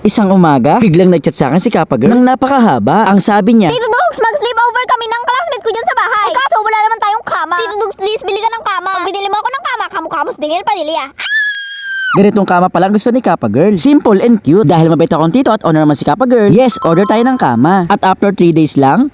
Isang umaga, biglang nagchat sa akin si Kappa Girl nang napakahaba. Ang sabi niya, Tito Dugs, mag-sleepover kami ng classmate ko dyan sa bahay. Ay, kaso wala naman tayong kama. Tito Dugs, please, bili ka ng kama. Pag binili mo ako ng kama, kamukha mo si Daniel Padilla. ganitong kama pala ang gusto ni Kappa Girl. Simple and cute. Dahil mabait akong tito at honor naman si Kappa Girl, yes, order tayo ng kama. At after 3 days lang,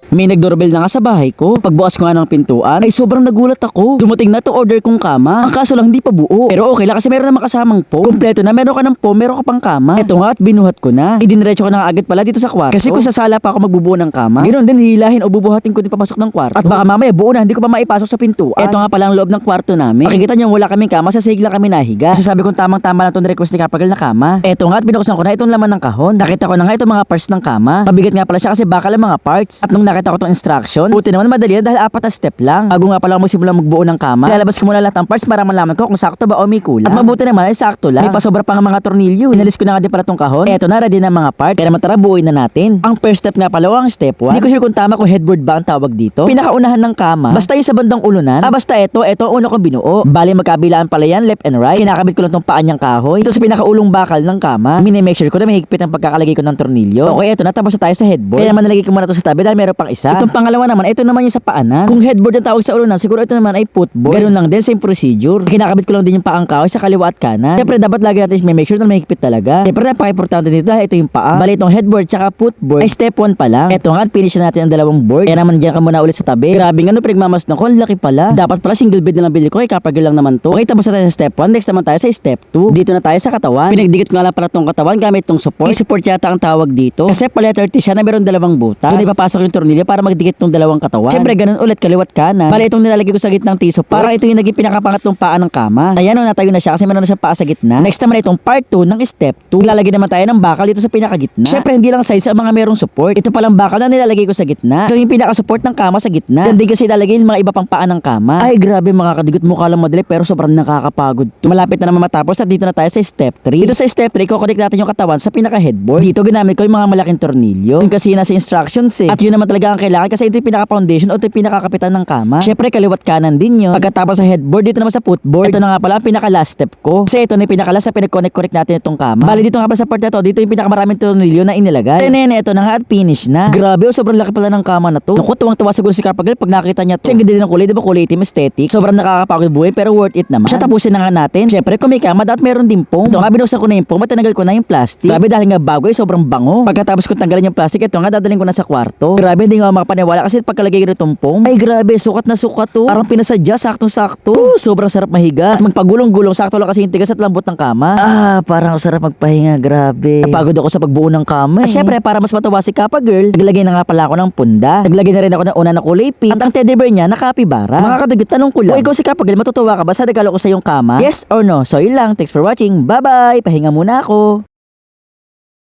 may nagdoorbell na nga sa bahay ko. Pagbukas ko nga ng pintuan, ay sobrang nagulat ako. Dumating na to order kong kama. Ang kaso lang hindi pa buo. Pero okay lang kasi meron naman kasamang foam. Kompleto na, meron ka ng foam, meron ka pang kama. Eto nga at binuhat ko na. Idiniretso ko na nga agad pala dito sa kwarto. Kasi kung sasala pa ako magbubuo ng kama, ganoon din hilahin o bubuhatin ko din papasok ng kwarto. At baka mamaya buo na, hindi ko pa maipasok sa pintuan. Eto nga pala ang loob ng kwarto namin. Makikita niyo wala kaming kama, sa sahig lang kami nahiga. Sasabi kong tamang-tama lang itong request ni Kappa Girl na kama. Eto nga at binuksan ko na itong laman ng kahon. Nakita ko na nga itong mga parts ng kama. Mabigat nga pala siya kasi bakal ang mga parts. At nung nakita ko itong instruction, buti naman madali yan dahil 4 na step lang. Bago nga pala ako magsimula magbuo ng kama, ilalabas ko muna lahat ng parts para malaman ko kung sakto ba o may kulang. At mabuti naman ay sakto lang. May pasobra pa nga mga tornilyo. Inalis ko na nga din pala tong kahon. Eto na, ready na mga parts. Kaya naman tara, buuin na natin. Ang first step nga pala o ang step 1. Hindi ko sure kung tama kung headboard ba ang tawag dito. Pinakaunahan ng kama. Basta yung sa bandang ulunan. Basta ito ang una kong binuo. Bali magkabilaan pala yan, left and right. Kinakabit ko lang tong paan niyang kahoy. Ito sa pinakaulong bakal ng kama. Mini-make sure ko na may higpit ang pagkakalagay ko ng tornilyo. Okay, eto na, tapos na tayo sa headboard. Kaya naman nalagay ko muna to sa tabi dahil meron pang isa. Itong pangalawa naman, ito naman yung sa paanan. Kung headboard ang tawag sa ulunan, siguro ito naman ay footboard. Ganun lang din, same procedure. Kinakabit ko lang din yung paang kahoy sa kaliwa at kanan. Siyempre dapat lagi natin may make sure na may higpit talaga. Siyempre napaka-importante dito dahil ito yung paa. Bali itong headboard tsaka footboard ay step 1 pa lang. Ito nga, finish na natin ang dalawang board. Kaya naman diyan ka muna ulit sa tabi. Grabe nga no, pinagmamasdan ko, ang laki pala. Dapat pala single bed na lang bili ko, kay Kappa Girl lang naman to. Okay, tapos na tayo sa step 1. Next naman tayo sa step 2. Dito na tayo sa katawan. Pinagdikit ko nga lang pala tong katawan gamit tong support. Support yata ang tawag dito. Kasi pala 30 siya na meron dalawang butas. Doon ipapasok yung tornilyo para magdikit tong dalawang katawan. Siyempre ganun ulit kaliwat kanan. Bali itong nilalagay ko sa gitnang T-support. Para ito yung naging pinakapangatlong paa ng kama. Ayan o, natayo na siya kasi meron na siyang paa sa gitna. Next naman itong part 2 ng step 2. Lalagay naman tayo ng bakal dito sa pinakagitna. Siyempre hindi lang size sa mga merong support. Ito palang bakal na nilalagay ko sa gitna. Ito yung pinaka-support ng kama sa gitna. Hindi kasi ilalagay yung mga iba pang paa ng kama. Ay grabe mga kadigot, mukha lang madali pero sobrang nakakapagod to. Malapit na naman matapos at dito na tayo sa step 3. Dito sa step 3, kukonek natin yung katawan sa pinaka-headboard. Dito ginamit ko yung mga malaking tornilyo. Yung kasi nasa instructions eh. At yun naman talaga ang kailangan kasi ito yung pinaka-foundation o ito yung pinaka-kapitan ng kama. Siyempre kaliwat kanan din yun. Pagkatapos sa headboard, dito naman sa footboard. Ito na nga pala ang pinaka-last step ko. Kasi ito na yung pinaka-last na pinag-connect natin itong kama. Bali dito nga pala sa part na to, dito yung pinaka-maraming tornilyo na inilagay. Then ito na nga at finish na. Grabe o, sobrang laki pala ng kama na to. Naku, tuwang-tuwa siguro si Kappa Girl pag nakita niya to. Kasi ang ganda din ng kulay, diba kulay itim aesthetic. Sobrang nakakapagod buhay pero worth it naman. Siya tapusin na nga natin. Siyempre kung may kama, dapat meron din foam. Ito nga, binuksan ko na yung foam at tinanggal ko na yung plastic. Grabe dahil nga bago sobrang bango. Pagkatapos ko tanggalin yung plastic, ito nga dadalhin ko na sa kwarto. Grabe, hindi nga makapaniwala kasi pagkalagay ko itong foam. Ay grabe, sukat na sukat to. Parang pinasadya, saktong-sakto. Sobrang sarap mahiga. At magpagulong-gulong, sakto lang kasi yung tigas at lambot ng kama. Parang sarap magpahinga, grabe. Napagod ako sa pagbuo ng kama. At syempre, para mas matawa si Kappa Girl, naglagay na nga pala ako ng punda. Naglagay na rin ako ng una na kulay pink. At ang teddy bear niya, nakapibara. Mga kadugot, tanong ko lang. O ikaw si Kappa Girl, matutuwa ka ba sa regalo ko sa iyong kama? Yes or no? So yun lang. Thanks for watching. Bye-bye. Pahinga muna ako.